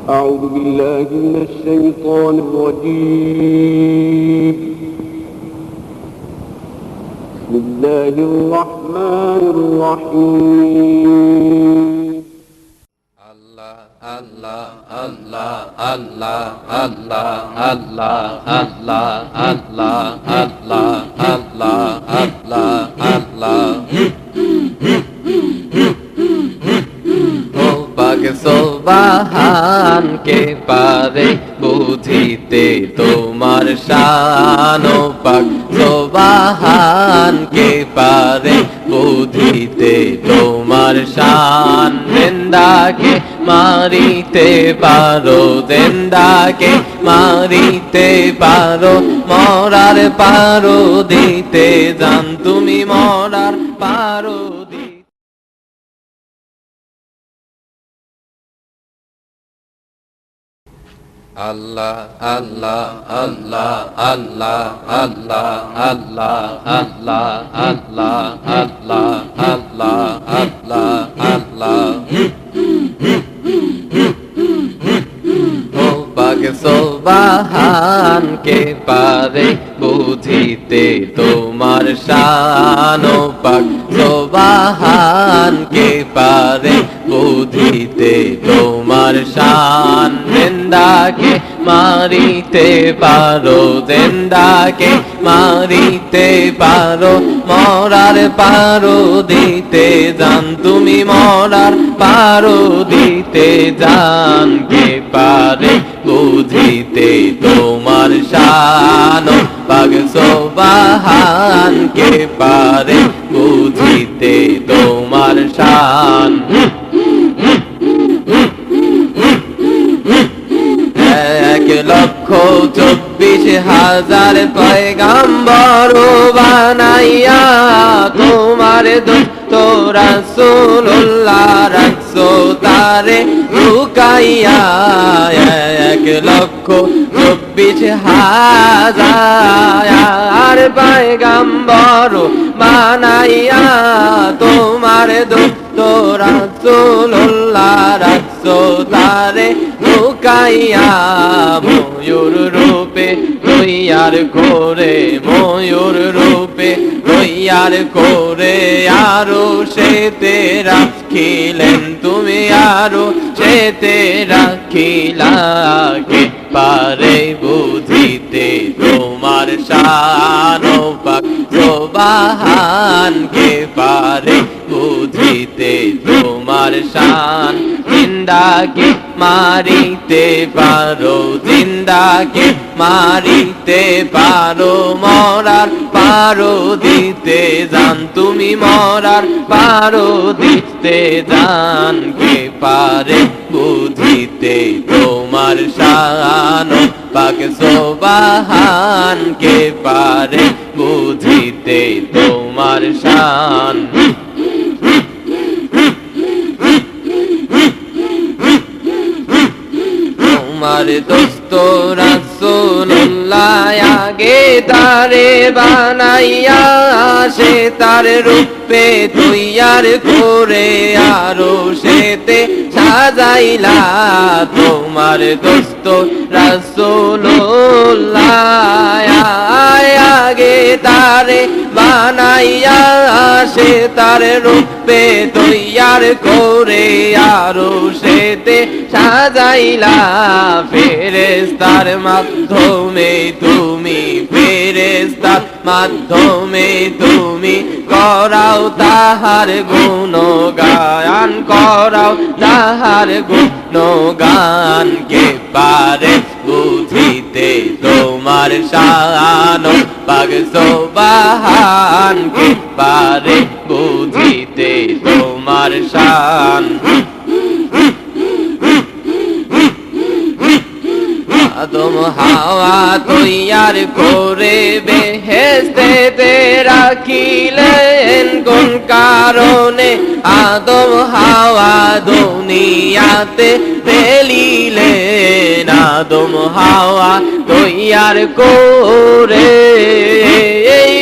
أعوذ بالله من الشيطان الرجيم. بسم الله الرحمن الرحيم. الله الله الله الله الله الله الله الله الله الله الله الله সোবাহান কে পারে বুঝিতে তোমার শান ও পাক সোবাহান কে পারে বুঝিতে তোমার শান জিন্দাকে মারিতে পারো জিন্দাকে মারিতে পারো মরার পারো দিতে জান তুমি মরার পারো Allah Allah Allah Allah Allah Allah Allah Allah Allah Allah Allah Allah সোবাহান কে পারে বুঝিতে তোমার শান ও পাক সোবাহান কে পারে বুঝিতে তোমার শান জিন্দাকে মারিতে পারো জিন্দাকে মারিতে পারো মরার পারো দিতে জান তুমি মরার পারো দিতে জান কে পারে বুঝিতে তোমার শান পাক সোবাহান কে পারে বুঝিতে তোমার শান এক লক্ষ 24,000 পয়গাম্বর বানাইয়া তোমার দূত রাসূলুল্লাহ রাখছো তারে লুকাইয়া এক লক্ষ 24,000 পয়গাম্বর বানাইয়া তোমার দূত রাসূলুল্লাহ রাখছো তারে লুকাইয়া ময়ূর রূপে তৈয়ার করে ময়ূর রূপে তৈয়ার করে আরো সেতে রাখিলেন তুমি আরো সেতে রাখিলাকে পারে বুঝিতে তোমার শান ও পাক সোবাহান কে পারে বুঝিতে তোমার শান জিন্দাকে মারিতে পারো জিন্দাকে মারিতে পারো মরার পারো দিতে জান তুমি মরার পারো দিতে জান কে পারে বুঝিতে তোমার শান পাক সোবাহান কে পারে বুঝিতে তোমার শান তোমার দোস্ত রাসূলুল্লাহ আগে তারে বানাইয়া সে তার রূপে তৈয়ার করে আরো সেতে সাজাইলা তোমার দোস্ত রাসূলুল্লাহ আগে তারে বানাইয়া সে তার রূপে তৈয়ার করে আরো সেতে সাজাইলা ফেরেশতার মাধ্যমে তুমি ফেরেশতার মাধ্যমে তুমি করাও তাহার গুণগান করাও তাহার গুণগান কে পারে বুঝিতে তোমার শান পাক সোবাহান কে পারে বুঝিতে তোমার শান আদম হাওয়া তৈয়ার করে বেহেশতে রাখিলেন কোন কারণে আদম হাওয়া দুনিয়াতে ফেলিলেন আদম হাওয়া তৈয়ার করে এই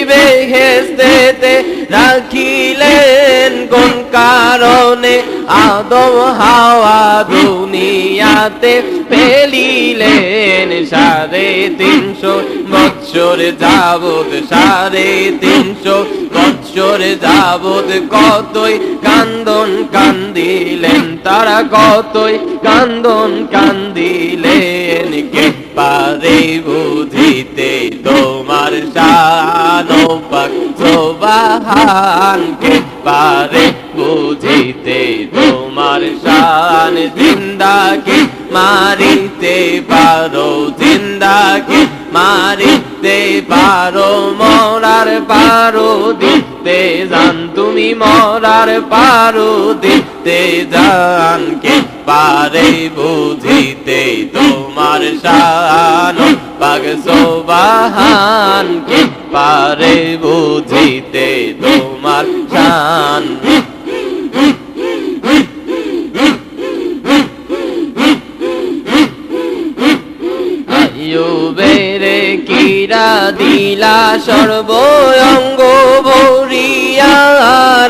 বেহেশতেতে রাখিলেন কোন কারণে আদম হাওয়া দুনিয়াতে ফেলিলেন 350 বৎসর যাবত 350 বৎসর যাবত কতই কান্দন কান্দিলেন তারা কতই কান্দন কান্দিলেন কে পারে বুঝিতে তোমার শান ও পাক সুবহান কে পারে বুঝিতে তোমার শান জিন্দাকে মারিতে পারো জিন্দাকে মারিতে পারো মরার পারো দিতে জান তুমি মরার পারো দিতে জান কে পারে বুঝিতে তোমার শান পাক সুবহান কে পারে বুঝিতে তোমার শান আইয়ুবের কিরা দিলা সর্বঙ্গ ভরিয়া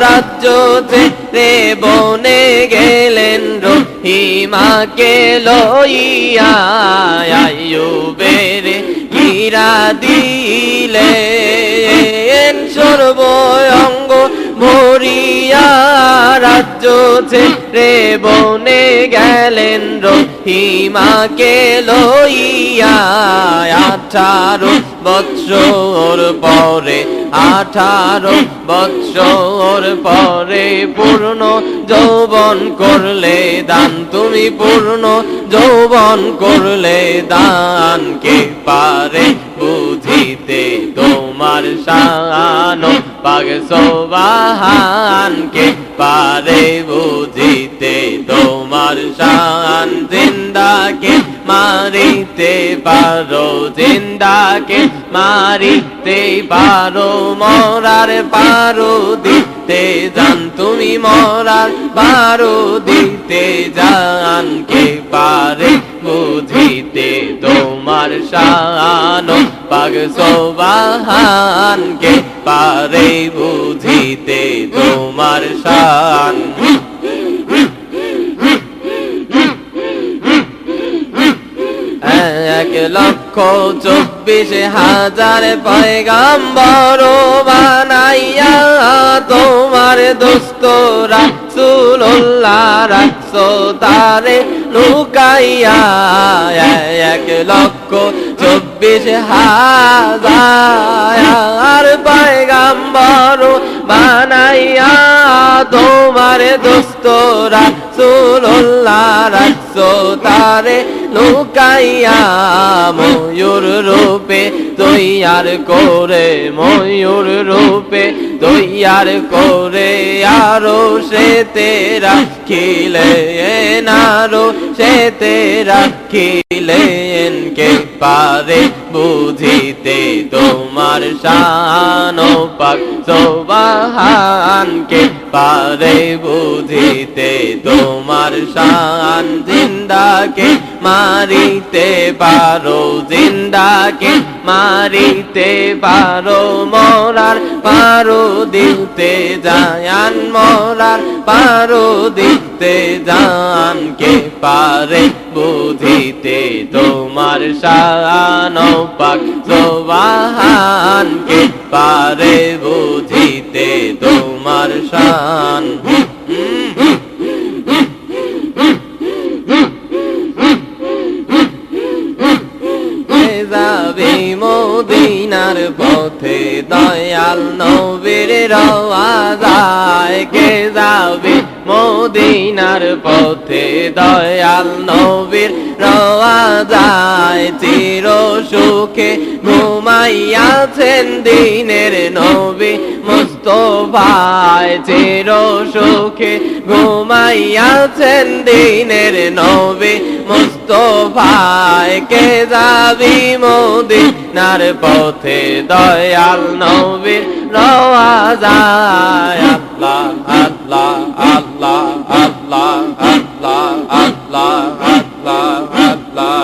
রাজ্য ছেড়ে বনে গেলেন রহিমাকে লইয়া আইয়ুবের কিরা দিলেন সর্বঙ্গ ভরিয়া রাজ্য ছেড়ে বনে গেলেন রহিমাকে লইয়া 18 বৎসর পরে 18 বৎসর পরে পূর্ণ যৌবন করলে দান তুমি পূর্ণ যৌবন করলে দান কে পারে বুঝিতে তোমার শান পাক সুবহান কে পারে বুঝিতে তোমার শান জিন্দাকে মারিতে পারো জিন্দাকে মারিতে পারো মরার পারো দিতে জান তুমি মরার পারো দিতে জান কে পারে বুঝিতে তোমার শান পাক সুবহান কে পারে বুঝিতে তোমার শান এক লক্ষ 24,000 পয়গাম্বর বানাইয়া তোমার দোস্ত রাসূলুল্লাহ রাখছো তারে লুকাইয়া 1,24,000 পয়গাম্বর বানাইয়া তোমার দোস্ত রাসূলুল্লাহ রাখছো তারে লুকাইয়া ময়ূর রূপে তৈয়ার করে ময়ূর রূপে তৈয়ার করে আরো সে তেরা খিলেন আরো সে তেরা খিলেন কে পারে বুঝিতে তোমার শান পাক সুবহান কে পারে বুঝিতে তোমার শান জিন্দাকে মারিতে পারো জিন্দাকে মারিতে পারো মরার পারো দিতে জান মরার পারো দিতে জান কে পারে বুঝিতে তোমার শান পাক সুবহান কে পারে বুঝিতে তোমার শান যাবে মদিনার পথে দয়াল নবীর রওয়া যায় কে যাবে মদিনার পথে দয়াল নবীর রওয়া যায় চির সুখে ঘুমাইয়াছেন দিনের নবী মুস্তাফায় চির সুখে ঘুমাইয়াছেন দিনের নবী মুস্তাফায় কে যাবি মদিনার পথে দয়াল নবীর রওয়া যায় আল্লাহ আল্লাহ আল্লাহ আল্লাহ আল্লাহ আল্লাহ আল্লাহ আল্লাহ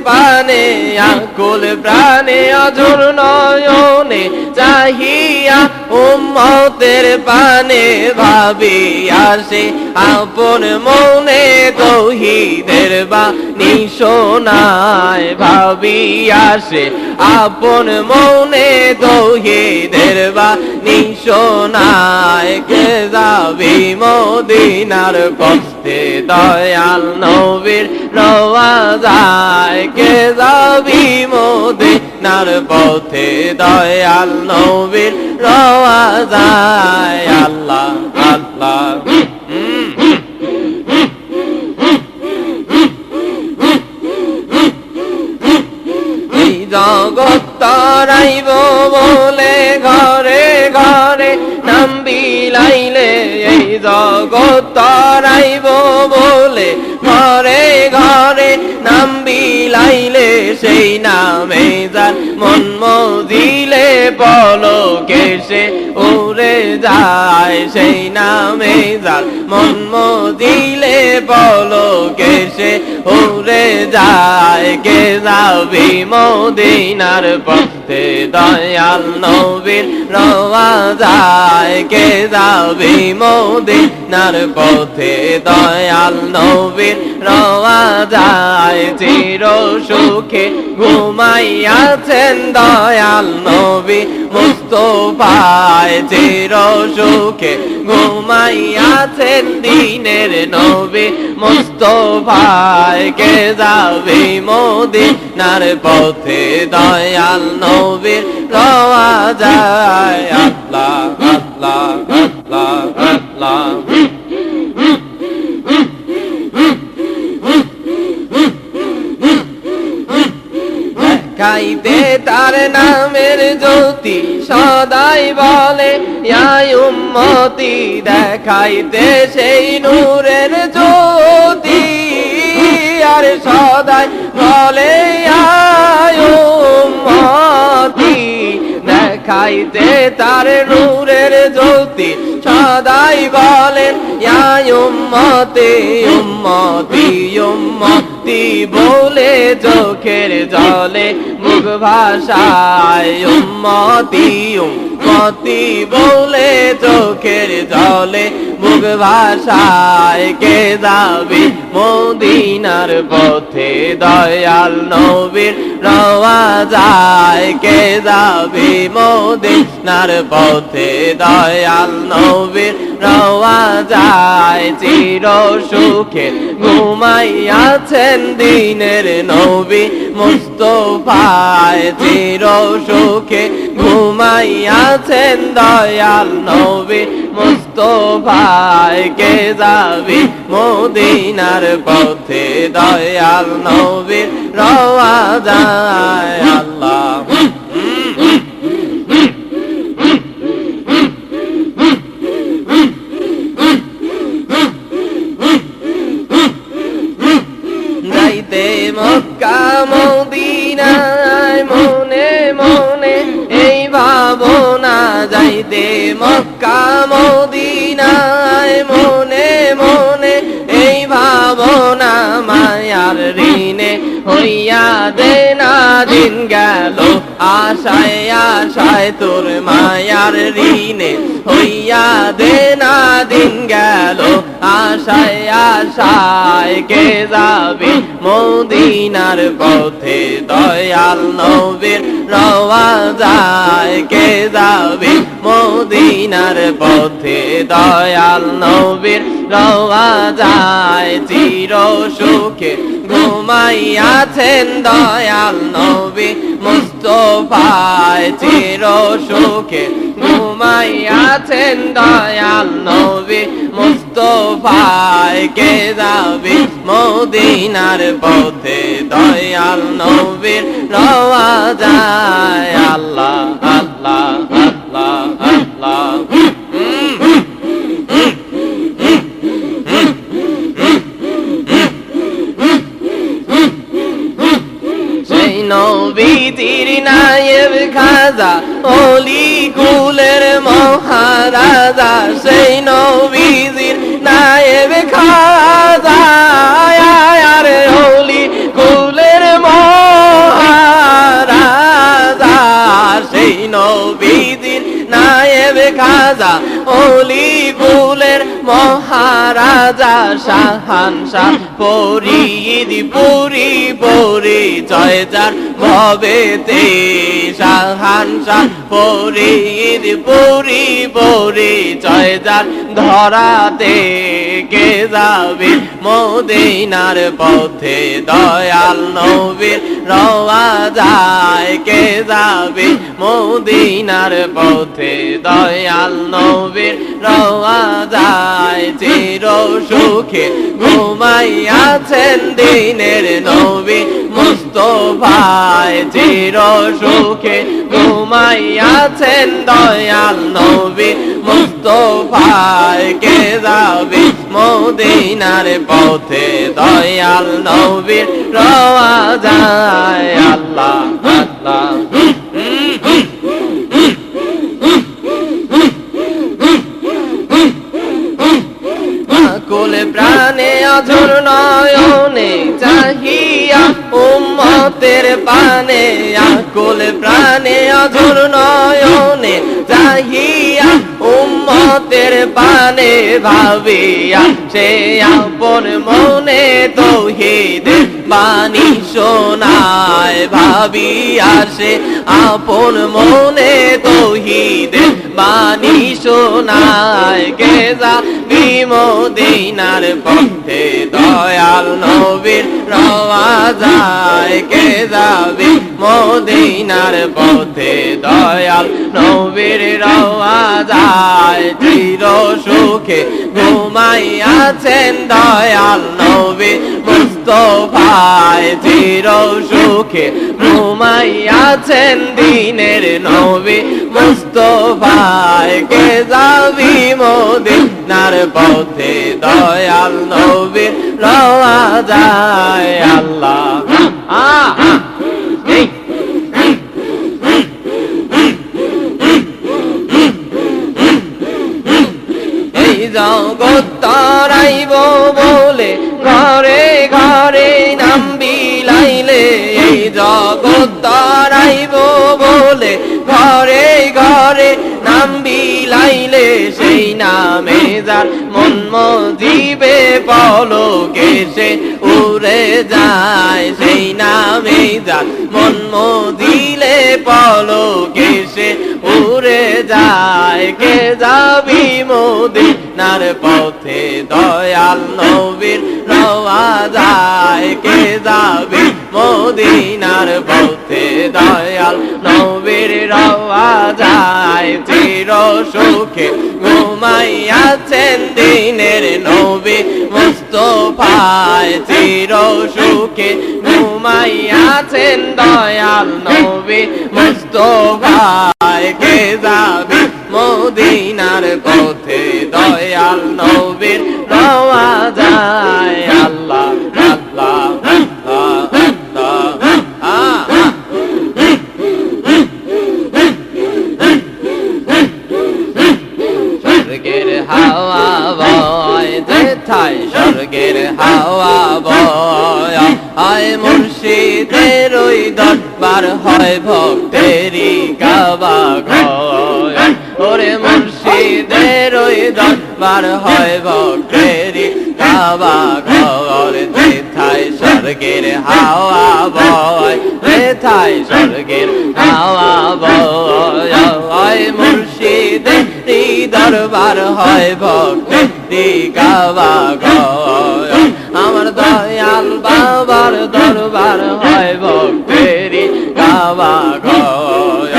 পানে আকুল প্রাণে অঝোর নয়নে চাহিয়া উম্মতের পানে ভাবিয়া সে আপন মনে তৌহিদের বাণী শোনায় ভাবিয়া সে আপন মনে তৌহিদের বাণী শোনায় কে যাবি মদিনার পথে দয়াল নবীর রওয়াজায় কে যাবি মদিনার পথে দয়াল নবীর রওয়াজায় আল্লাহ আল্লাহ জগৎ তরাইব বলে ঘরে ঘরে নাম বিলাইলে এই জগৎ তরাইব বলে ঘরে ঘরে নাম বিলাইলে সেই নামে যার মন মজিলে পলকে সে উড়ে যায় সেই নামে যার মন মজিলে পলকে সে উড়ে যায় কে যাবি মদিনার পথে দয়াল নবীর রওয়াজায় কে যাবি মদিনার পথে দয়াল নবীর রওয়াজায় চির সুখে ঘুমাইয়াছেন দয়াল নবী মুস্তাফায় চির সুখে ঘুমাইয়াছেন দিনের নবী মুস্তাফায় কে যাবি মদিনার পথে দয়াল নবীর রওয়াজায় আল্লাহ আল্লাহ আল্লাহ আল্লাহ খাইতে তার নামের জ্যোতি সদাই বলে ইয়া উম্মতি দেখাইতে সেই নূরের জ্যোতি আর সদাই বলে ইয়া উম্মতি দেখাইতে তার নূরের জ্যোতি সদাই বলেন ইয়া উম্মতি উম্মতি উম্মতি বলে চোখের জলে মুখ ভাষায় উম্মতি উম্মতি বলে চোখের জলে মুখ ভাষায় কে যাবি মদিনার পথে দয়াল নবীর রওয়াজায় কে যাবি মদিনার পথে দয়াল নবীর রওয়াজায় চির সুখে ঘুমাইয়াছেন দিনের নবী মুস্তাফায় চির সুখে ঘুমাইয়াছেন দয়াল নবী মুস্তাফায় কে যাবি মদিনার পথে দয়াল নবীর রওয়াজায় আল্লাহ যাইতে মক্কা মদিনায় মনে মনে এই ভাবনা যাইতে মক্কা মদিনায় মনে মনে এই ভাবনা মায়ার ঋণে হইয়া দে না দিন গেল আশায় আশায় তোর মায়ার ঋণে হইয়া দে না দিন গেল আশায় আশায় কে যাবি মদিনার পথে দয়াল নবীর রওয়াজায় কে যাবি মদিনার পথে দয়াল নবীর রওয়াজায় চির সুখে ঘুমাইয়াছেন দয়াল নবী মুস্তাফায় চির সুখে ঘুমাইয়াছেন দয়াল নবী মুস্তাফায় কে যাবি মদিনার পথে দয়াল নবীর রওয়াজায় আল্লাহ আল্লাহ আল্লাহ আল্লাহ নবীজির নায়েব খাজা ওলি কুলের মহারাজা সেই নবীজির নায়েব খাজা আর ওলি কুলের সেই নবীজির নায়েব খাজা অলি কুলের মহারাজা শাহানশাহ ফরিদ পুরি পরিচয় যার ভবেতে শাহানশাহ ফরিদ পুরি পরিচয় যার ধরাতে কে যাবে মদিনার পথে দয়াল নবীর রওয়া যায় কে যাবে মদিনার পথে দয়াল নবীর রওয়া যায় চির সুখে ঘুমাইয়াছেন দিনের নবী মুস্তাফায় চির সুখে ঘুমাইয়াছেন দয়াল নবী মুস্তাফায় কে যাবে মদিনার পথে দয়াল নবীর রওয়া যায় আল্লাহ আল্লাহ কুল প্রাণে অঝর নয়নে চাহিয়া উম্মতের পানে আকুল প্রাণে অঝর নয়নে চাহিয়া উম্মতের পানে ভাবিয়া সে আপন মনে তৌহিদ বাণী শোনায় ভাবিয়া সে আপন মনে তৌহিদ বাণী শোনায় কে যাবি মদিনার পথে দয়াল নবীর রওয়া যায় কে যাবি মদিনার পথে দয়াল নবীর রওয়া যায় চির সুখে ঘুমাইয়াছেন দয়াল নবী মুস্তাফায় চির সুখে ঘুমাইয়াছেন দিনের নবী মুস্তাফায় কে যাবি মদিনার পথে দয়াল নবীর রওয়া যায় আল্লাহ এই জগৎ তারাইব বলে ঘরে ঘরে নাম বিলাইলে এই জগৎ তারাইব বলে ঘরে ঘরে নাম বিলাইলে সেই নামে যার মন মজিবে পলকে সে উড়ে যায় সেই নামে যার মন মজিলে পলকে সে উড়ে যায় কে যাবি মদিনার পথে দয়াল নবীর রওয়া যায় কে যাবি মদিনার পথে দয়াল নবীর রওয়া যায় চির সুখে ঘুমাইয়াছেন দিনের নবী মুস্তাফায় চির সুখে ঘুমাইয়াছেন দয়াল নবী মুস্তাফায় কে যাবি মদিনার পথে দয়াল নবীর রওয়া যায় আল্লাহ আল্লাহ স্বর্গের হাওয়া বয় যেথায় স্বর্গের হাওয়া বয় হয় মুর্শিদের ওই দরবার হয় ভক্তেরই কাবা ঘর ওরে মুর্শিদের ওই দরবার হয় ভক্তেরই কাবা ঘর যেথায় স্বর্গের হাওয়া বয় যেথায় স্বর্গের হাওয়া বয় হয় মুর্শিদেরই দরবার হয় ভক্তেরই কাবা ঘর আমার দয়াল বাবার দরবার হয় ভক্তেরই কাবা ঘর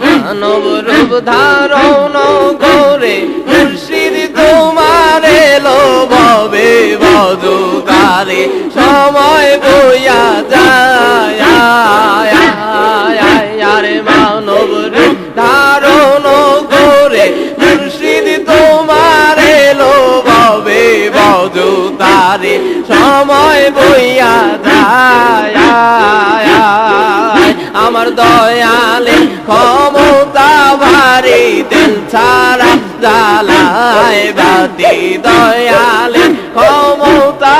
মানব রূপ ধারণ করে মুর্শিদ তোমার এলো ভবে বজুদারে সময় বইয়া যায় আরে মানব রূপ ধারণ করে মুর্শিদ তোমার এলো ভবে বজুদারে সময় বইয়া যায় আমার দয়ালে ক্ষমতা ভারী তেল ছাড়া জ্বালায় বাতি দয়ালে ক্ষমতা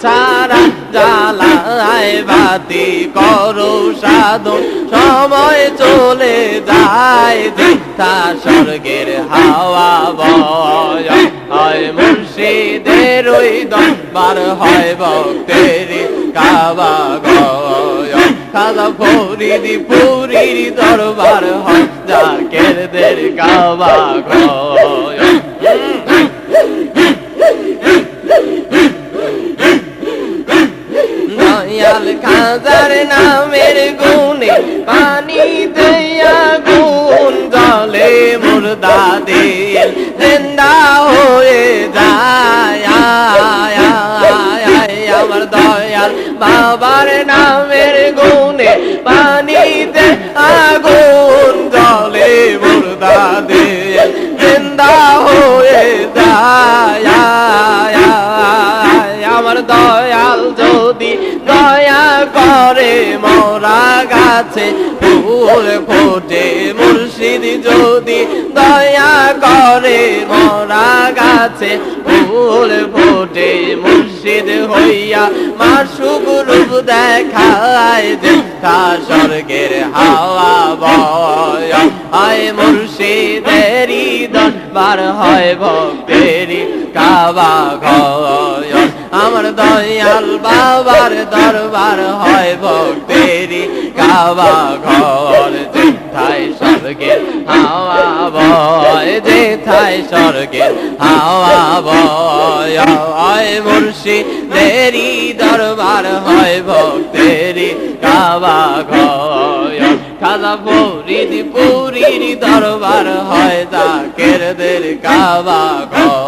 ছাড়া জ্বালায় বাতি করো সাধন সময় চলে যায় যেথা স্বর্গের হাওয়া বয় হয় মুর্শিদের ওই দরবার হয় ভক্তের কাবা গয় খাজা ফরিদ পুরীর দরবার হয় জাকেরদের কাবা গয় দয়াল খাজার নামের গুণে পানিতে আগুন জলে মুর্দা দিল জিন্দা হয়ে যায় আমার দয়াল বাবার নামের গুণে পানিতে আগুন জলে মুর্দা দিল জিন্দা হয়ে যায় আমার দয়াল যদি দয়া করে মোরা গাছে ফুল ফোটে মুর্শিদ যদি দয়া করে মোরা গাছে ফুল ফোটে মুর্শিদ হইয়া মাসুক রূপ দেখায় যেথা স্বর্গের হাওয়া বয় হয় মুর্শিদেরই দরবার হয় ভক্তেরই কাবা ঘর আমার দয়াল বাবার দরবার হয় ভক্তেরই কাবা ঘর যেথায় স্বর্গের হাওয়া বয় যেথায় স্বর্গের হাওয়া বয় হয় মুর্শিদেরই দরবার হয় ভক্তেরই কাবা ঘর খাজা ফরিদ পুরীর দরবার হয় জাকেরদের কাবা ঘর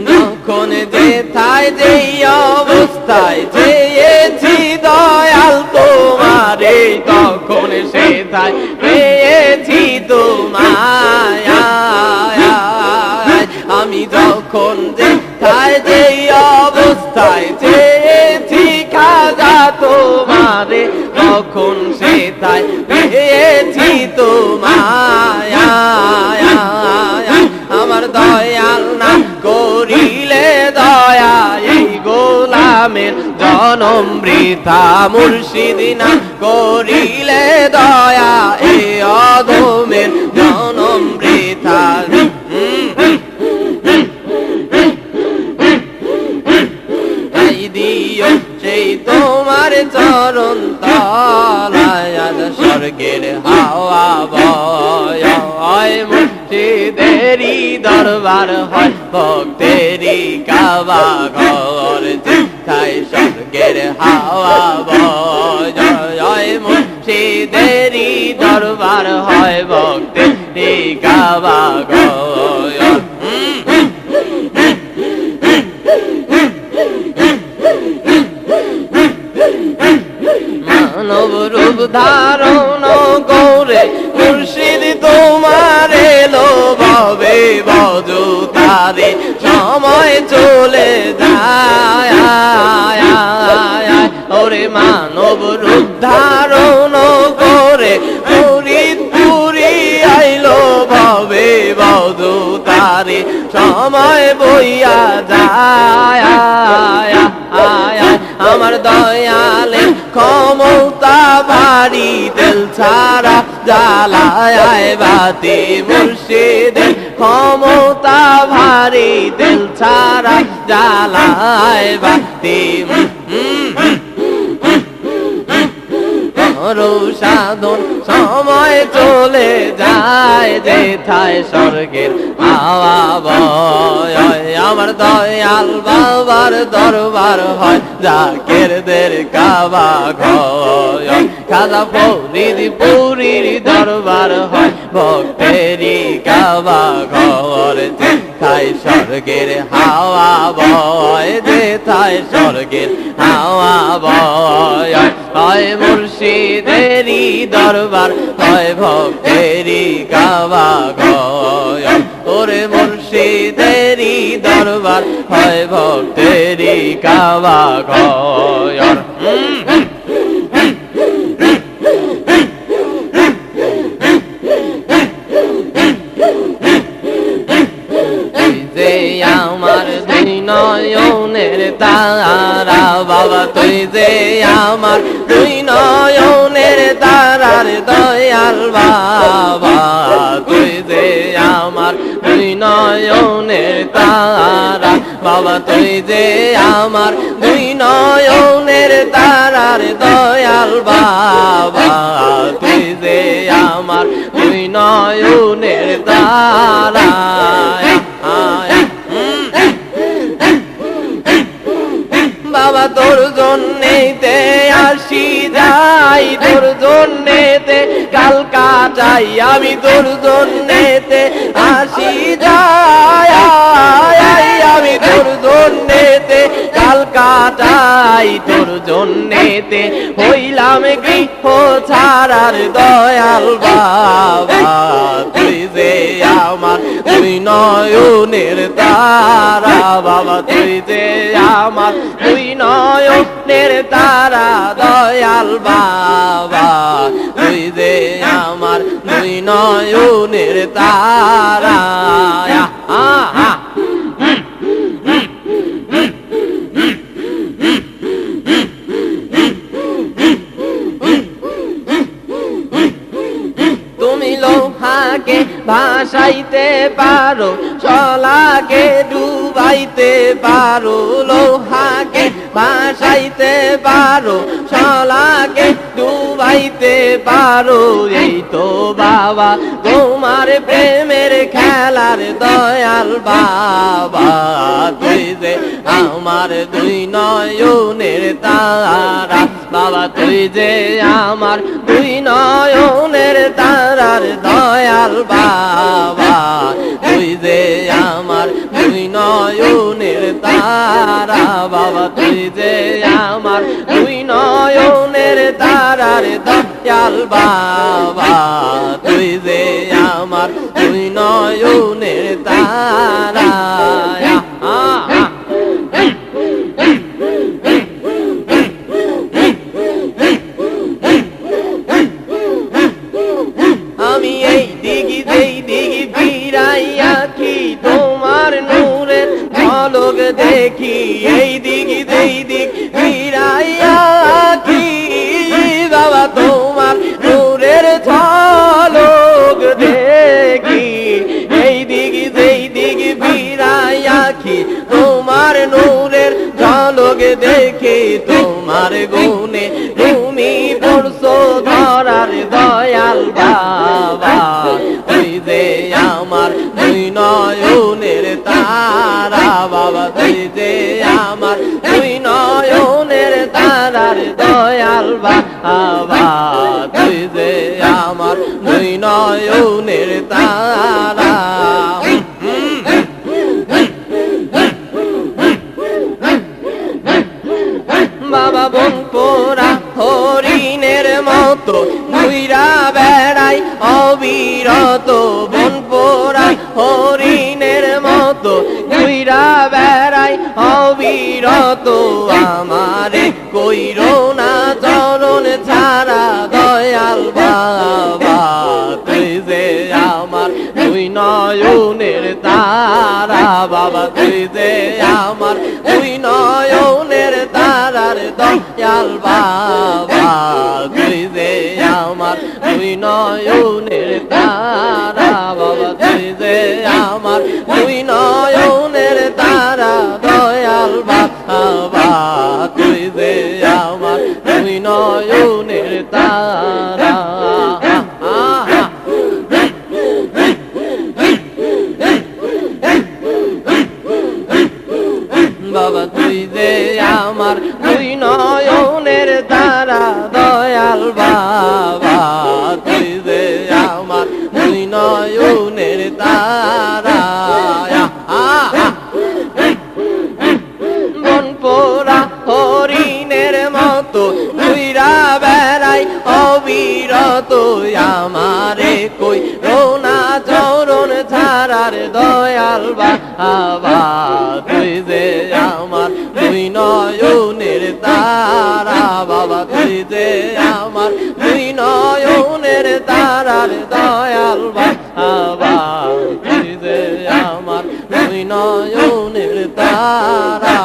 যখন যেথায় যেই অবস্থায় চেয়েছি দয়াল তোমারে তখন সেথায় পেয়েছি তোমায় আমি যখন যেথায় যেই অবস্থায় চেয়েছি খাজা তোমারে তখন সেথায় পেয়েছি তোমায় আমার দয়াল না করিলে দয়া এই গোলামের জনম বৃথা মুর্শিদ না করিলে দয়া এই অধমের জনম বৃথা দিও সেই তোমার চরণ তলায় স্বর্গের হাওয়া বয় হয় মুর্শিদেরই দরবার হয় ভক্তেরই কাবা ঘর যেথায় স্বর্গের হাওয়া বয় হয় মুর্শিদেরই দরবার হয় ভক্তেরই কাবা ঘর মানব রূপ ধারণ করে মুর্শিদ তোমার এলো ভবে বজু তারে সময় চলে যায় ওরে মানব রূপ ধারণ করে মুরিদ পুরি আইলো ভবে বজু তারে সময় বইয়া যায় আমার দয়ালে ক্ষমতা ভারী তেল ছাড়া জ্বালায় বাতি মুর্শিদের ক্ষমতা ভারী তেল ছাড়া জ্বালায় বাতি সাধন সময় চলে যায় যেথায় স্বর্গের হাওয়া বয় আমার দয়াল বাবার দরবার হয় জাকেরদের কাবা ঘর খাজা ফরিদ পুরীর দরবার হয় ভক্তেরই কাবা ঘর যেথায় স্বর্গের হাওয়া বয় যেথায় স্বর্গের হাওয়া বয় হয় মুর্শিদেরই দরবার হয় ভক্তেরই কাবা ঘর ওরে মুর্শিদেরই দরবার হয় ভক্তেরই কাবা ঘর তারা বাবা তুই যে আমার দুই নয়নের তারার দয়াল বাবা তুই যে আমার দুই নয়নের তারা বাবা তুই যে আমার দুই নয়নের তারার দয়াল বাবা তুই যে আমার দুই নয়নের তারা বাবা তোর জন্যেতে আসি যাই তোর জন্যেতে কাল কাটাই আমি তোর জন্যেতে আসি যাই আমি তোর জন্যেতে কাল কাটাই তোর জন্যেতে হইলাম গৃহ ছাড়ার দয়াল বাবা তুই যে আমার দুই নয়নের তারা বাবা তুই যে আমার দুই নয়নের তারা দয়াল বাবা তুই যে আমার দুই নয়নের তারা তুমি লোহাকে ভাসাইতে পারো শলাকে ডুবাইতে পারো লোহাকে ভাসাইতে পারো শলাকে ডুবাইতে পারো এই তো বাবা তোমার প্রেমের খেলার দয়াল বাবা তুই যে আমার দুই নয়নের তারা বাবা তুই যে আমার দুই নয়নের তারার দয়াল বাবা তুই যে আমার দুই নয়নের তারা বাবা তুই যে আমার দুই নয়নের তারার দয়াল বাবা তুই যে আমার দুই নয়নের তারা আমি এই দিঘি যেই দিঘি ফিরাইয়াছি তোমার নূরের ঝলক দেখি এই দিঘি যেই দিঘি ফিরাইয়াছি বাবা তোমার নূরের ঝলক দেখি এই দিঘি যেই দিঘি ফিরাইয়াছি তোমার নূরের ঝলক দেখি তোমার গুণে তুমি পড়ছো ধরার দয়াল বাবা তুই যে আমার দুই নয়নের তারা বাবা তুই যে আমার দুই নয়নের তারার দয়াল বাবা তুই যে আমার দুই নয়নের তারা বাবা বন পোরা হরিণের মতো ঘুইরা বেড়াই অবিরত বন পোরা হরিণের মতো ঘুইরা বেড়াই অবিরত আমারে কইরো না চরণ ছাড়া দয়াল বাবা তুই যে আমার দুই নয়নের তারা বাবা তুই যে আমার দুই নয়নের তারার দয়াল বাবা তুই যে আমার দুই নয়নের তারা বাবা তুই যে আমার দুই নয়নের তারা দয়াল বাবা তুই যে আমার দুই নয়নের তারা বাবা তুই যে আমার দুই নয়নের তারা দয়াল বাবা তুই যে আমার দুই নয়নের তারা বন পোরা হরিণের মতো ঘুইরা বেড়াই অবিরত আমারে কই রোনা চরণ ছাড়ার দয়াল বাবা তুই যে আমার দুই নয়নের তারা বাবা তুই যে আমার দুই নয়নের তারার দয়াল বাবা তুই যে আমার দুই নয়নের তারা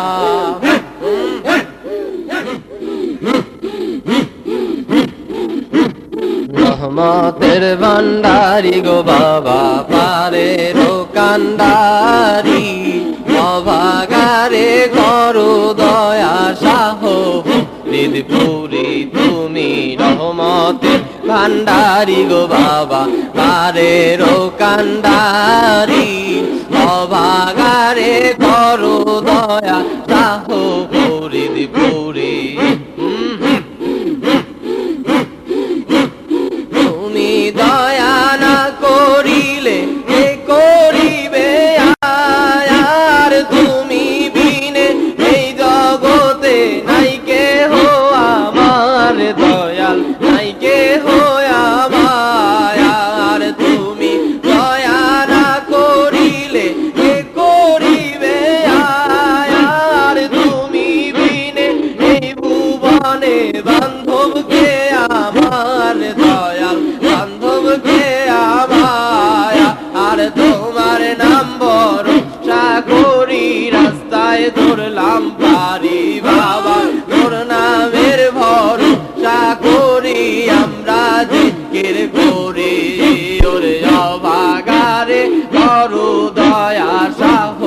রহমতের ভান্ডারি গো বাবা পারের কান্ডারি অভাগারে করো দয়া সাহ হৃদপুরি তুমি রহমতের ভান্ডারি গো বাবা পারের কান্ডারি অভাগারে করো দয়া সাহ হৃদপুরি তুমি দয়া না করিলে কে করিবে আর তুমি বিনে এই জগতে নাই কে হো আমার দয়াল নাই কে হো আমার আর তুমি দয়া না করিলে কে করিবে আর তুমি বিনে এই ভুবনে বান্ধবকে আমার দয়াল বান্ধবকে আমার আর তোমার নাম ভরসা করি রাস্তায় ধরলাম পারি বাবা তোর নামের ভরসা করি আমরা জিকির করি ওরে অভাগারে করো দয়া সাহ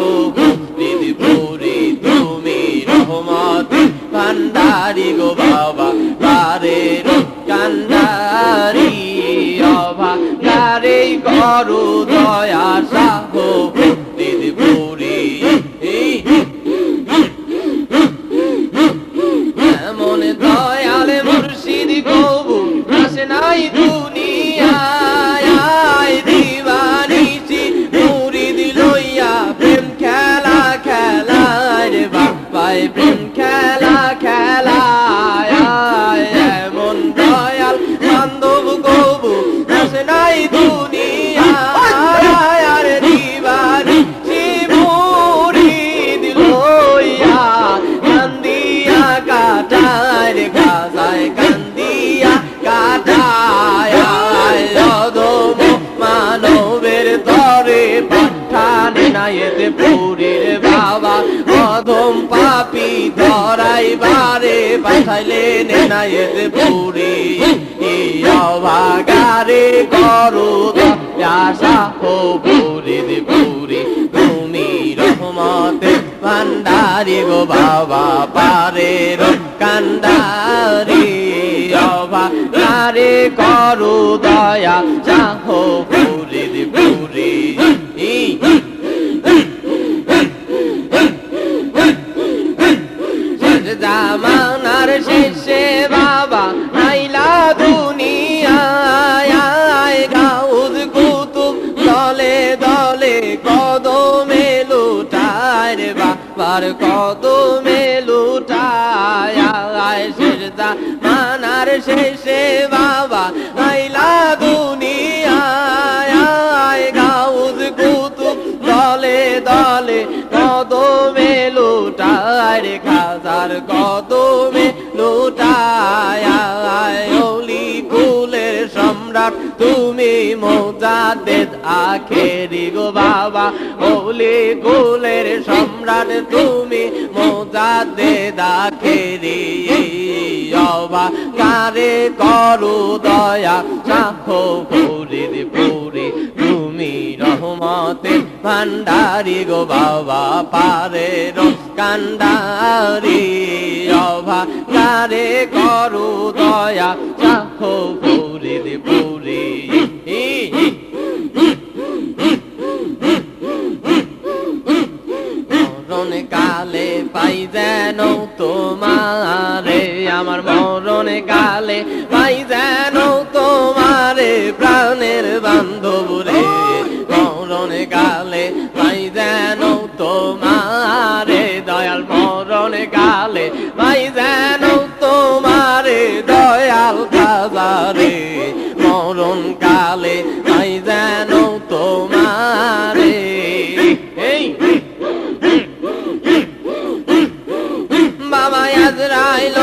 হৃদপুরি তুমি রহমতের ভান্ডারি গো বাবা পারের কান্ডারি অভাগারে করো দয়া সাহ হৃদপুরি এমন দয়াল মুর্শিদ কবু আসে নাই দুনিয়ায় দিবানিছি মুরিদ লইয়া প্রেম খেলা খেলায় রে বাবায় প্রেম খেলা খেলায় এমন দয়াল বান্ধব কবু আসে নাই দুনিয়ায় আর দিবানিছি মুরিদ লইয়া কান্দিয়া কাটায় রে গাজায় কান্দিয়া কাটায় অদম মানবের তরে পাঠানে নাইতে পুরীর বাবা অধম পাপি ধরাই বারে পাঠাইলে নাইতে পুরী অভাগারে করো দয়া হো পুরীর পুরী তুমি রহমতের ভান্ডারি গো বাবা পারের কান্ডারি অভাগারে করো দয়া চাহ পুরীর পুরী জামানার শেষে বাবা আইলা দুনিয়ায় গাউদ কুতুব দলে দলে কদমে লুটায় রে বাবার কদমে লুটায় শেষ জামানার শেষে বাবা আইলা দুনিয়ায় গাউদ কুতুব দলে দলে কদমে লুটায় রে খাজার কদমে লুটায় ওলি কুলের সম্রাট তুমি মুজাদ্দিদ আখেরি গো বাবা ওলি কুলের সম্রাট তুমি মুজাদ্দিদ আখেরি অভাগারে করো দয়া সাহ পুরীর পুরী তুমি রহমতের ভান্ডারি গো বাবা পারের কান্ডারি অভাগারে করো দয়া সাহ পুরীর পুরী মরণ কালে পাই যেন তোমারে আমার মরণ কালে পাই যেন তোমারে প্রাণের বান্ধব রে মরণ কালে পাই যেন তোমারে দয়াল মরণ কালে পাই যেন তোমারে দয়াল খাজারে মরণ কালে পাই যেন তোমারে বাবা আজরাইল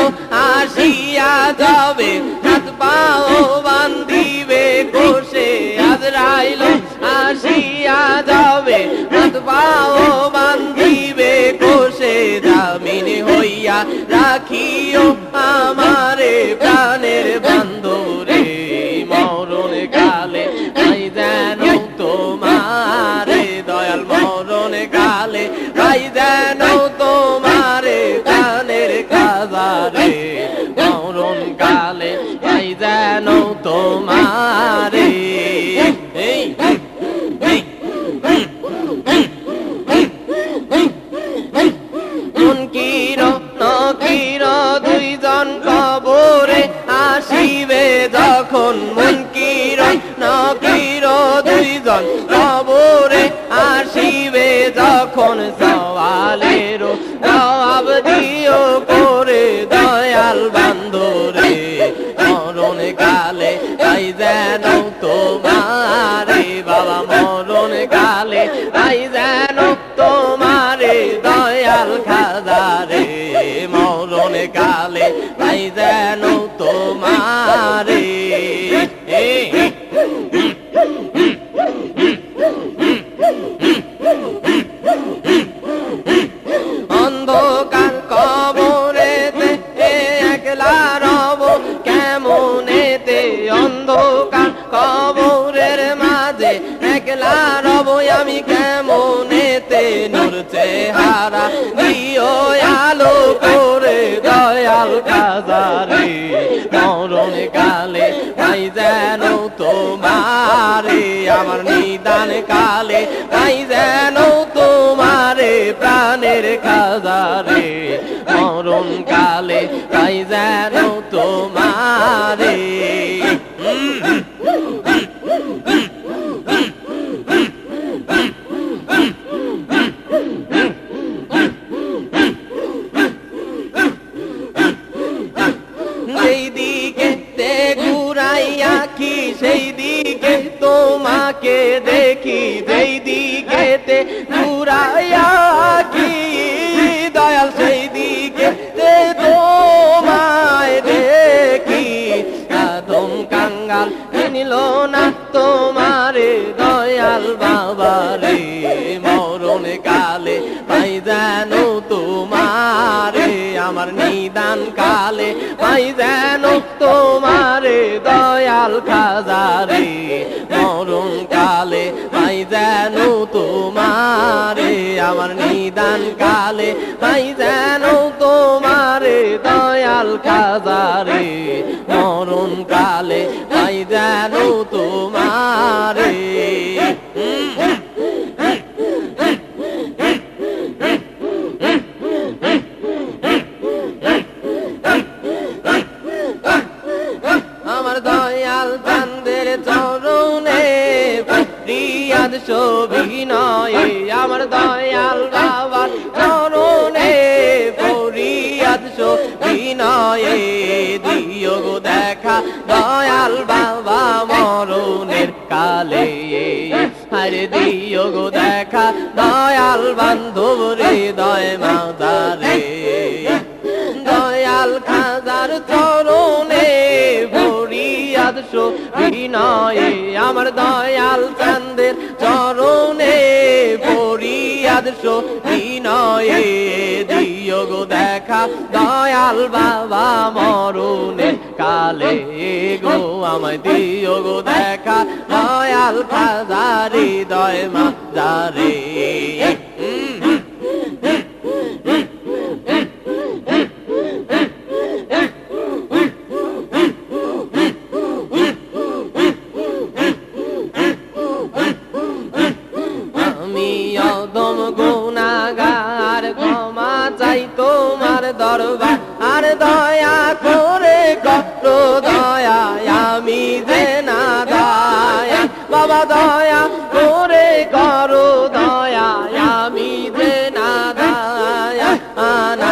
আসিয়া যাবে হাত পাও বান্ধিবে কোষে আজরাইল আসিয়া যাবে হাত পাও বান্ধিবে কোষে জামিন হইয়া রাখিও আমারে প্রাণের বান্ধব রে মর যেন তোমারে মুনকির নকির দুইজন কবরে আসিবে যখন মুনকির নকির দুইজন কবরে আসিবে যখন সওয়ালের জবাব দিও করে দয়াল বান্ধরে মরণ কালে তাই যেন তোমারে বাবা মরণ কালে তাই যেন তোমারে দয়াল খাজারে মরণ কালে তাই যেন তোমারে অন্ধকার কবরেতে একলা রব কেমনেতে অন্ধকার কবরের মাঝে একলা রব আমি কেমনেতে নূর চেহারা দিও আলো করে দয়াল খাজারে মরণ কালে তাই যেন তোমারে আমার নিদান কালে তাই যেন তোমারে প্রাণের খাজারে মরণ কালে তাই যেন তোমারে যেই দিকে তে ঘুরাইয়া কি সেই দিকে তোমাকে দেখি যেই দিকে তে ঘুরাইয়া কি দয়াল সেই দিকে তে তোমায় দেখি আদম কাঙ্গাল নিল না তোমারে দয়াল বাবারে মরণ কালে পাই যেন তোমারে আমার নিদান কালে পাই যেন তোমারে দয়াল খাজারে মরণ কালে পাই যেন তোমারে আমার নিদান কালে পাই যেন তোমারে দয়াল খাজারে মরণ কালে পাই যেন তোমারে আমার দয়াল চাঁদের চরণে রিয়াদ শোভিনয়ে আমার দয়াল বাবার চরণে ফরিয়াদ শোভিনয়ে দিও গো দেখা দয়াল বাবা মরণের কালে আরে দিও গো দেখা দয়াল বান্ধব হৃদয় মাদারে দয়াল খাজার চরণে ফরিয়াদ শোভিনয়ে আমার দয়াল চাঁদের চরণে ফরিয়াদ শোভিনয়ে দিও গো দেখা দয়াল বাবা মরণের কালে গো আমায় দিও গো দেখা দয়াল খাজার হৃদয় মাদারে গুনাগার ক্ষমা চাই তোমার দরবার আর দয়া করে কত দয়া আমি যে না দয়া বাবা দয়া করে করো দয়া আমি যে না দয়া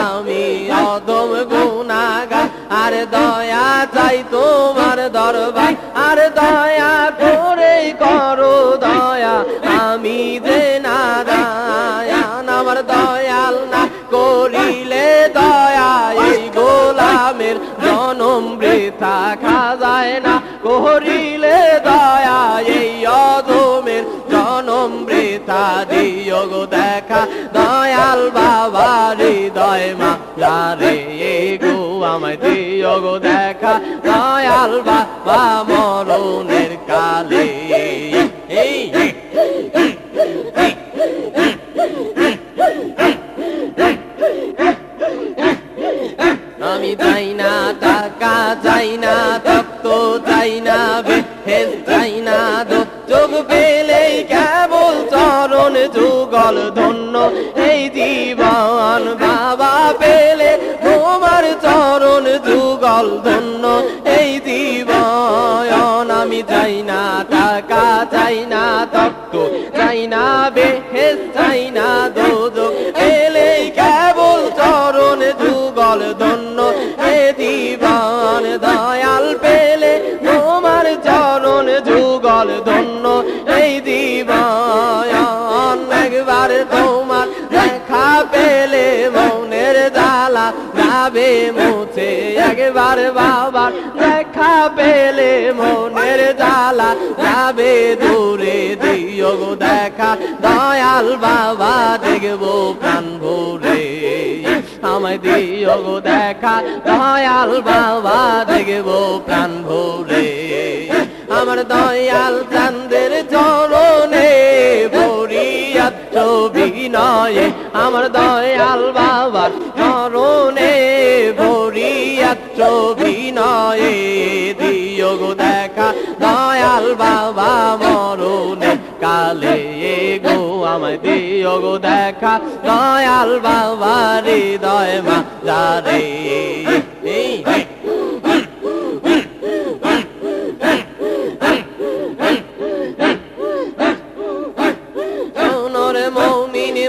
আমি অদম গুনাগার আর দয়া চাই তোমার দরবার আর দয়া করে করো দয়া আমি যে না দয়া আমার দয়াল না করিলে দয়া এই গোলামের জনম বৃথা খাজায় না করিলে দয়া এই অদমের জনম বৃথা দিও গো দেখা দয়াল বাবা হৃদয় মাদারে গো আমায় দিও গো দেখা দয়াল বাবা মরণের কালে আমি চাই না টাকা চাই না তত্ত্ব চাই না বেহেস চাই না দো চোখ পেলেই কেবল চরণ যুগল ধন্য এই জীবন বাবা পেলে তোমার চরণ যুগল ধন্য এই জীবন আমি চাই না টাকা চাই না তক্ত চাই না বেহেস চাই না দোজখ পেলেই কেবল চরণ যুগল ধন্য এ জীবন দয়াল পেলে তোমার চরণ যুগল ধন্য এই জীবন একবার তোমার দেখা পেলে মনের জ্বালা যাবে মুছে একবার বাবার দেখা পেলে মনের জ্বালা যাবে দূরে দিও গো দেখা দয়াল বাবা দেখবো প্রাণ ভরে আমায় দিও গো দেখা দয়াল বাবা দেখবো প্রাণ ভরে আমার দয়াল চাঁদের চরণে ফরিয়াদ বিনয়ে আমার দয়াল বাবার চরণে ফরিয়াদ বিনয়ে দিও গো দেখা দয়াল বাবা মরণে কালে গো আমায় দিও গো দেখা দয়াল বাবা হৃদয় মা যারে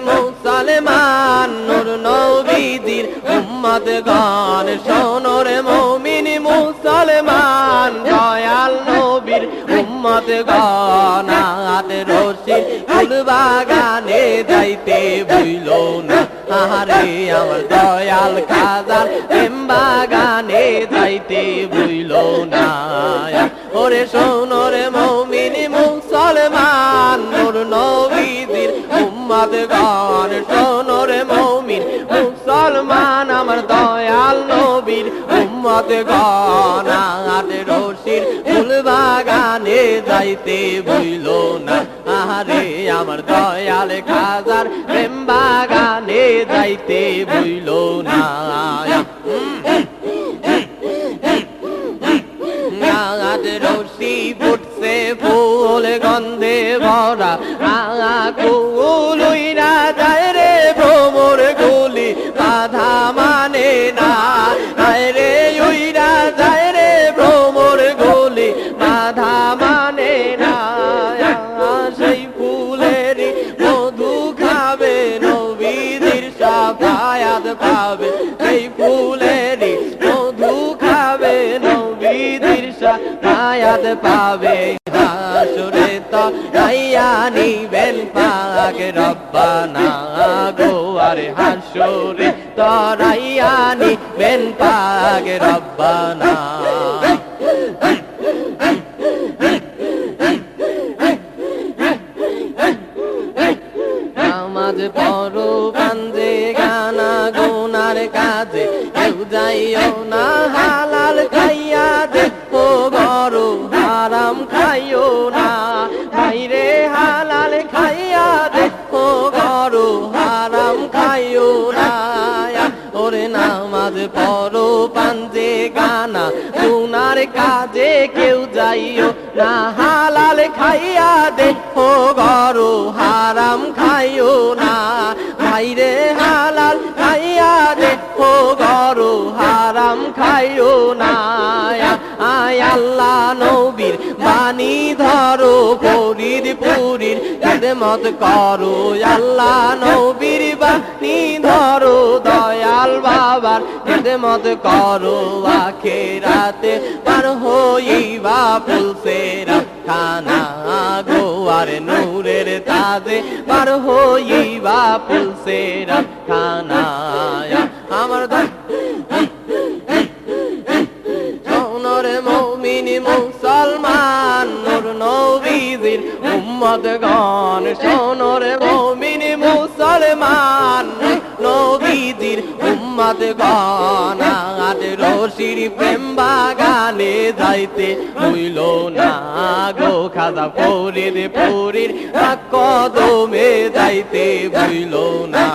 মুসলমান নূর নবীজির উম্মত গান শোনো রে মুমিন মুসলমান দয়াল নবীর উম্মত গান আত রশিদ ফুল বাগানে যাইতে ভুইলো না আহারে আমার দয়াল খাজার প্রেম বাগানে যাইতে ভুইলো না ওরে শোনো রে মুমিন মুসলমান নূর নবীজির উম্মত গান শোনো রে মুমিন মুসলমান আমার দয়াল নবীর উম্মত গান আট রশির ফুল বাগানে যাইতে ভুইলো না আহারে আমার দয়াল খাজার প্রেম বাগানে যাইতে ভুইলো না রশি ফুটছে ফুল গন্ধে ভরা কুল উইরা যায় রে ভ্রমর গুলি বাধা মানে না রে উইরা যায় রে ভ্রমর গুলি বাধা মানে না সেই ফুলেরই মধু খাবে নবীজির শাফায়াত পাবে সেই ফুলেরই মধু খাবে নবীজির শাফায়াত পাবে হাসরে তো রাইয়া নিবেন পাক রব্বানা গো আর হাসরে তো রাইয়া নিবেন পাক রব্বানা নামাজ পড়ো কান্দে গানা গুনার কাজে কেউ যাইও না হালাল খাইয়া দেখো গরু হারাম খাইও না বাইরে হালাল খাইয়া দেখো গরু হারাম খাইও না ওরে নামাজ পড়ো পাঞ্জে গানা গুনার কাজে কেউ যাইও না হালাল খাইয়া দেখো গরু হারাম খাইও না বাইরে হালাল খাইয়া দেখো গরু হারাম খাইও না আয় আল্লাহ নবীর বাণী ধরো ফরিদ পুরীর খেদমত করো আল্লাহ নবীর বাণী ধরো দয়াল বাবার খেদমত করো আখিরাতে পার হইবা ফুলসে রাখানা গো আর নূরের তাজে পার হইবা ফুলসে রাখানা আমার মুমিন মুসলমান নূর নবীজির উম্মত গান শোনো রে মুমিন মুসলমান নবীজির উম্মত গান আট রশির প্রেম বাগানে যাইতে হইল না গো খাজা ফরিদ পুরীর কদমে যাইতে হইল না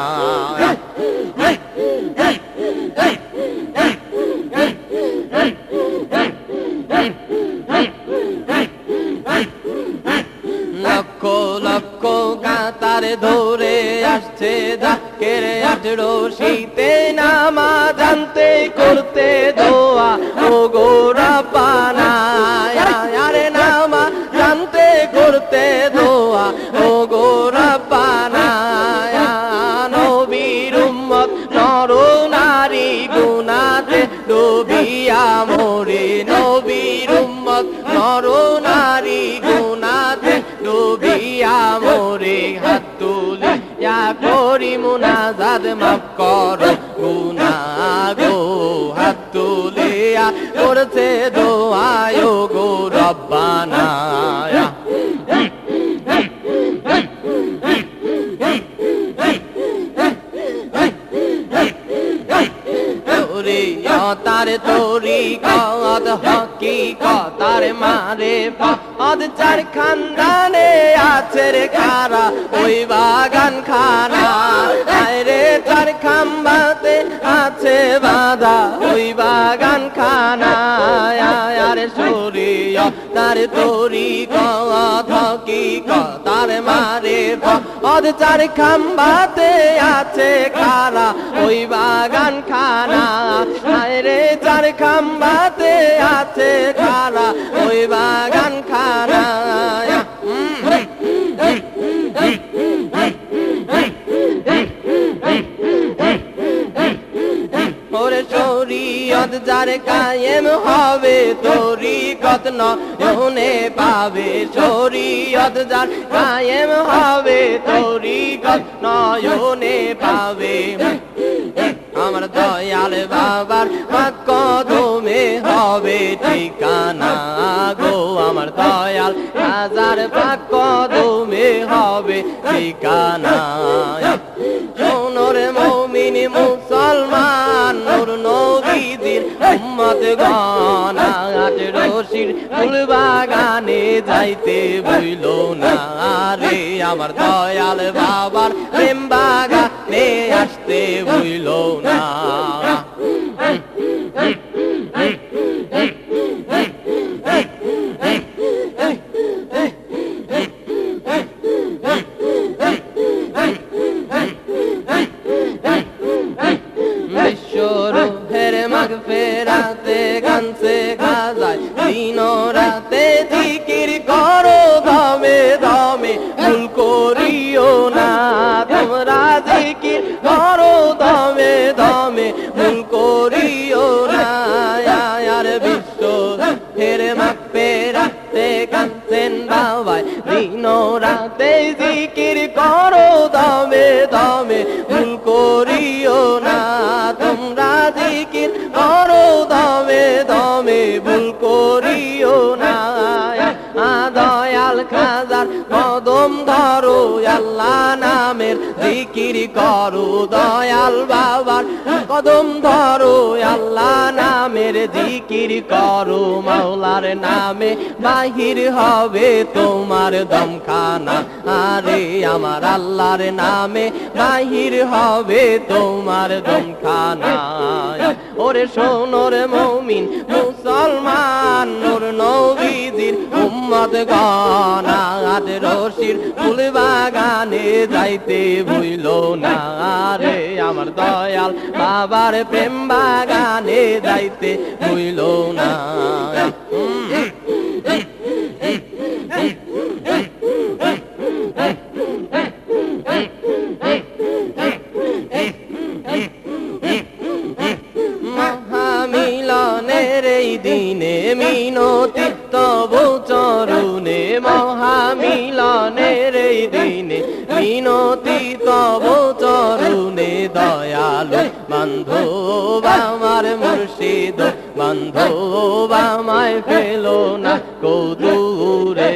লক্ষ লক্ষ কাতার ধরে আসছে জাকের 18 শীতে নামা জানতে করতে দোয়া ও গো রব্বানা আরে নামা জানতে করতে দোয়া ও গো রব্বানা নবীর উম্মত নর নারী গুনাতে ডুবিয়া মরে নবীর উম্মত নর নারী গুনাতে ডুবিয়া মরে হাত তুলে করি মুনাজাত মাফ করো গুনাহ গো হাত তুলে করছে দোয়া ও গো রব্বানা তার তরিকত হকিকতার মারে পদ চার খানদানে আছে রে খারা ওই বাগান খানা রে চার খাম্বাতে আছে বাঁধা ওই বাগান খানা আরে শরীয় তার তরিকত হকিকতার মারে পদ চার খাম্বাতে আছে খারা ওই বাগান খানা রে চার খাম্বাতে আছে খারা ওই বাগান খানা ওরে শরীয়ত যার কায়েম হবে তরিকত নয়নে পাবে শরীয়ত যার কায়েম হবে তরিকত নয়নে পাবে আমার দয়াল বাবার কদমে হবে ঠিকানা গো আমার দয়াল হাজার পাক কদমে হবে ঠিকানা সোনর মুমিন মুসলমান নূর নবীজির উম্মত গণ রশির ফুল বাগানে যাইতে ভুইল না রে আমার দয়াল বাবার প্রেম বাগানে আসতে ভুইল না বিশ্বরূপের মাগফিরাতে গানছে গাজায় দিন রাতে জিকির করো দমে দমে ভুল করিও না তোমরা জিকির করো দমে দমে ভুল করিও না আর বিশ্বরূপের মাগফিরাতে গানছেন বাবায় দিন রাতে জিকির করো দমে দমে ভুল করিও না তোমরা জিকির করো দমে দমে ভুল করিও না দয়াল খাজার কদম ধরো আল্লাহ নামের জিকির করো দয়াল বাবার কদম ধরো আল্লাহ নামের জিকির করো মাওলার নামে বাহির হবে তোমার দমখানা আরে আমার আল্লাহর নামে বাহির হবে তোমার দমখানা ওরে সোনর মুমিন মুসলমান নূর নবীজির উম্মত গণ রশির ফুল বাগানে যাইতে ভুইল না রে আমার দয়াল বাবার প্রেম বাগানে যাইতে ভুইল না মহামিলনের এই দিনে মিনতি তবু চরণে মহামিলনের এই দিনে মিনতি তবু চরণে দয়ালু বান্ধব আমার মুর্শিদ বান্ধব আমায় ফেলো না কদূরে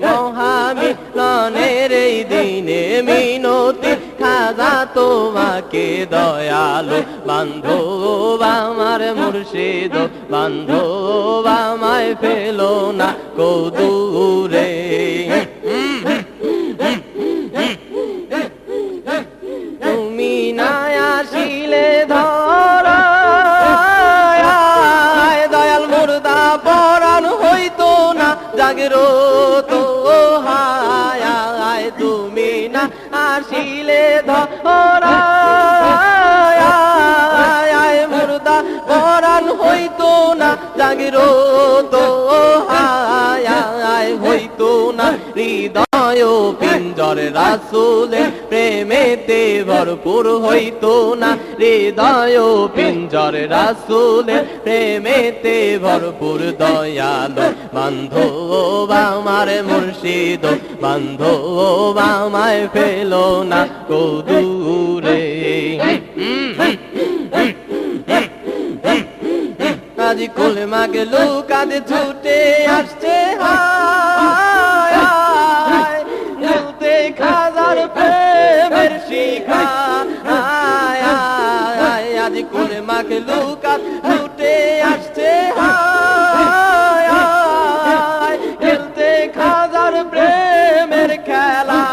মহামিলনের এই দিনে মিনতি খাজা তোমাকে দয়ালু বান্ধব আমার মুর্শিদ বান্ধব আমায় ফেলো না কদূরে তুমি না আসিলে ধরা দয়াল মুর্দা পরাণ হইতো পিঞ্জর রাসূলের প্রেমেতে ভরপুর হইতো না হৃদয় পিঞ্জর রাসূলের প্রেমেতে ভরপুর দয়ালো বান্ধব আমার মুর্শিদ বান্ধব আমায় ফেলো না কো দূরে আজ কোলে মাগে লুকাতে ছুটে আসছে হায় জুতে খাজার প্রেমের শিখা আজ কোলে মাগে লুকাতে ছুটে আসছে হায় খেলতে খাজার প্রেমের খেলা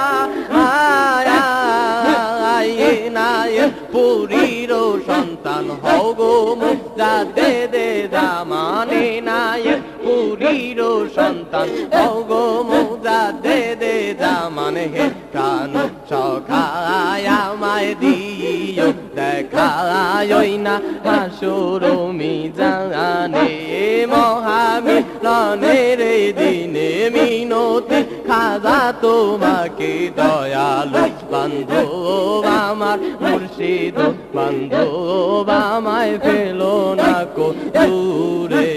পুরীর সন্তান হও গো মুক্তা দে দে জামানে নায়ক পুরীর সন্তান হও গো মুক্তা দে দে জামানে হে প্রাণ সখায় আমায় দিও দেখায় না হাসুর মিজানে মহামিলনের দিনে মিনতি খাজা তোমাকে দয়ালু বান্ধব আমার মুর্শিদ বান্ধব আমায় ফেলো না কো দূরে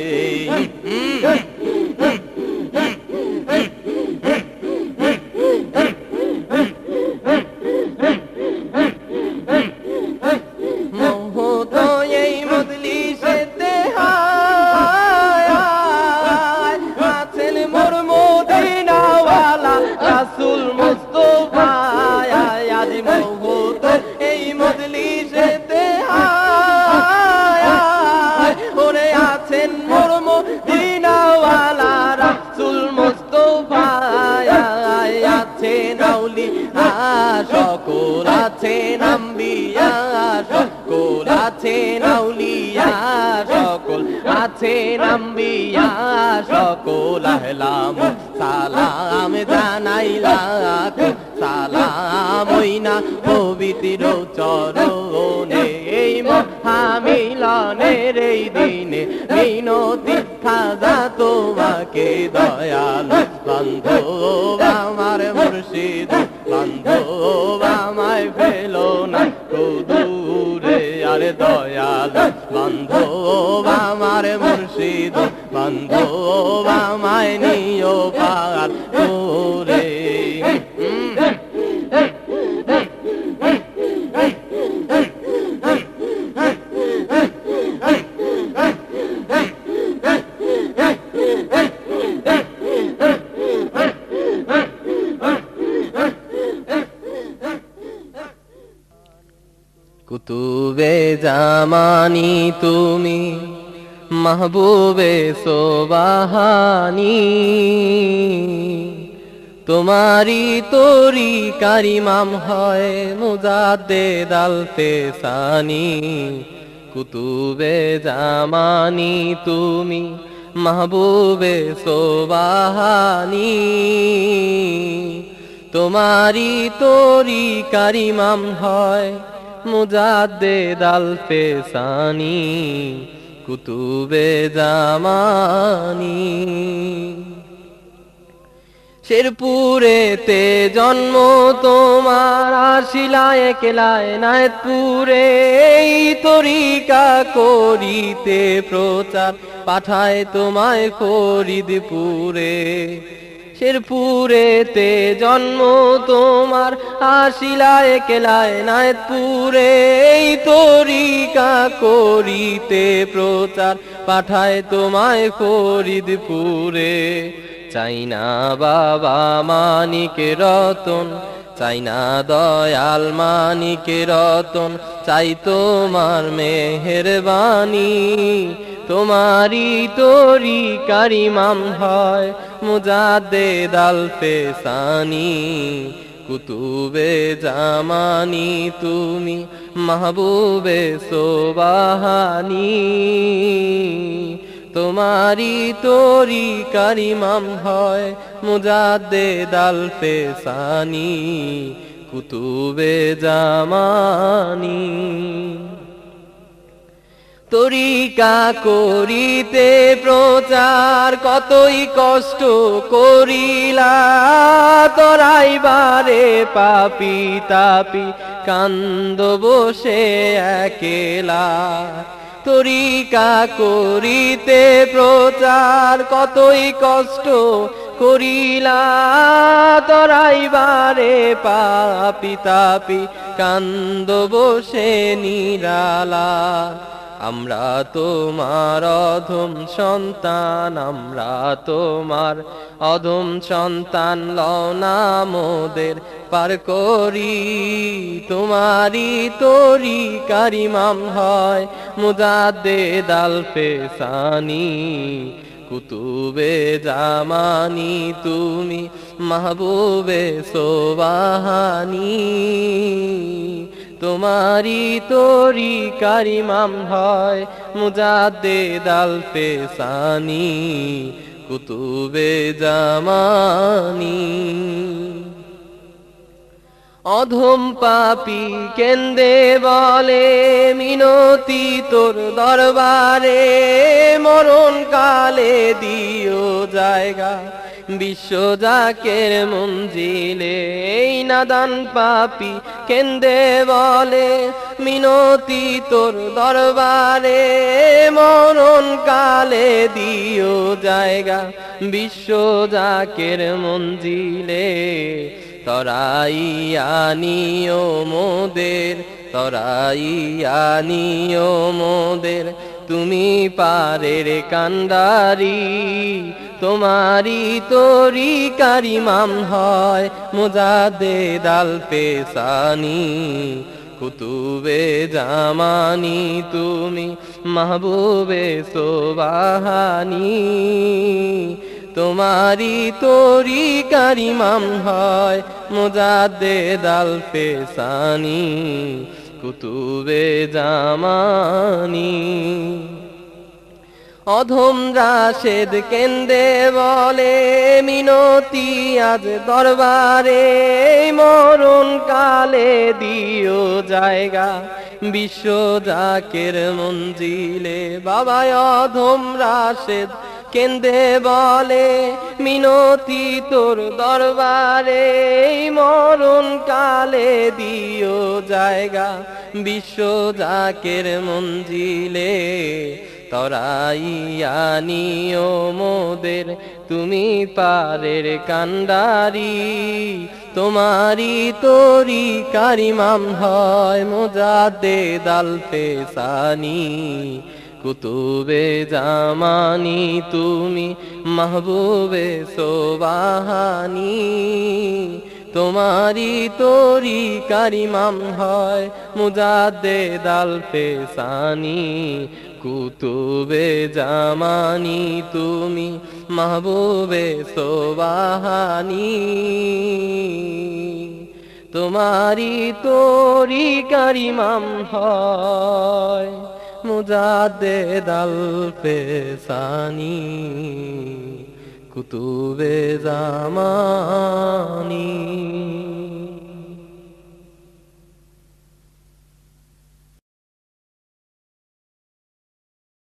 মোহত এই মজলিসেতে আছেন মোর মদিনাওয়ালা রাসূল মুস্তাফা আজ মোহত এই মজলিসেতে ওরে আছেন মোর মদিনাওয়ালা রাসূল মুস্তাফা আছেন আউলিয়া সকল আছেন আম্বিয়া সকল আছেন আউলিয়া সকল আছেন আম্বিয়া সকল আহলাম সালাম জানাইলাম সালাম ওইনা পবিত্র চরণে এই মহামিলনের এই দিনে মিনতি খাজা তোমাকে দয়ালু বান্ধব আমার মুর্শিদ বান্ধব আমায় ফেলো না কো দূরে আরে দয়ালু বান্ধব আমার মুর্শিদ বান্ধব আমায় নিও পার দূরে কুতুবে জামানি তুমি মাহবুবে সোবাহানি তোমারি তোরি কারিমাম হয় মুজাদ্দেদ আল-ফেসানি কুতুবে জামানি তুমি মাহবুবে সোবাহানি তোমারি তোরি কারিমাম হয় মুজাদ্দেদ আল-ফেসানি কুতুবে জামানি শেরপুরেতে জন্ম তোমার আসিলায় কেলায় নায়তপুরে এই তরিকা করিতে প্রচার পাঠায় তোমায় ফরিদপুরে শেরপুরেতে জন্ম তোমার আসিলায় কেলায় নায়তপুরে এই তরিকা করিতে প্রচার পাঠায় তোমায় ফরিদপুরে চাই না বাবা মানিক রতন চাই না দয়াল মানিক রতন চাই তোমার মেহেরবানি তোমারি তরিকার ইমাম হয় মুজাদ্দেদ আল-ফেসানি কুতুবে জামানি তুমি মাহবুবে সোবাহানি তোমারি তরিকার ইমাম হয় মুজাদ্দেদ আল-ফেসানি কুতুবে জামানি তরিকা করিতে প্রচার কতই কষ্ট করিলা, তরাইবারে পাপি তাপি কান্দ বসে একেলা। তরিকা করিতে প্রচার কতই কষ্ট করিলা, তরাইবারে পাপি তাপি কান্দ বসে নিরালা। আমরা তোমার অধম সন্তান, আমরা তোমার অধম সন্তান, লও না মোদের পার করি। তোমারি তরিকার ইমাম হয় মুজাদ্দেদ আল ফেসানি, কুতুবে জামানি তুমি মাহবুবে সোবাহানি। তোমারি তরিকার ইমাম হয় মুজাদ্দেদ আল ফেসানি, কুতুবে জামানি। অধম পাপি কেন্দে বলে মিনতি তোর দরবারে, মরণ কালে দিও জায়গা বিশ্ব জাকের মঞ্জিলে। এই নাদান পাপি কেন্দে বলে মিনতি তোর দরবারে, মরণ কালে দিও জায়গা বিশ্ব জাকের মঞ্জিলে। তরাইয়া নিও মোদের, তরাইয়া নিও মোদের তুমি পারের কান্ডারি। তোমারি তরিকার ইমাম হয় মুজাদ্দেদ আল ফেসানি, কুতুবে জামানি তুমি মাহবুবে সোবাহানি। তোমারি তরিকার ইমাম হয় মুজাদ্দেদ আল ফেসানি, কুতুবে জামানি। অধম রাশেদ কেন্দে বলে মিনতি আজ দরবারে, মরণ কালে দিও জায়গা বিশ্ব জাকের মঞ্জিলে। বাবায় অধম রাশেদ কেন্দে বলে মিনতি তোর দরবারে, মরণ কালে দিও জায়গা বিশ্ব জাকের মঞ্জিলে। তরাইয়া নিও মোদের তুমি পারের কান্ডারি। তোমারি তরিকার ইমাম হয় মুজাদ্দেদ আল ফেসানি, কুতুবে জামানি তুমি মাহবুবে সোবাহানি। তোমারি তরিকার ইমাম হয় মুজাদ্দেদ আল ফেসানি, কুতুবে জামানি তুমি মাহবুবে সোবাহানি। তোমারি তরিকার ইমাম হয় মুজাদ্দেদ আল ফেসানি, কুতুবে জামানি।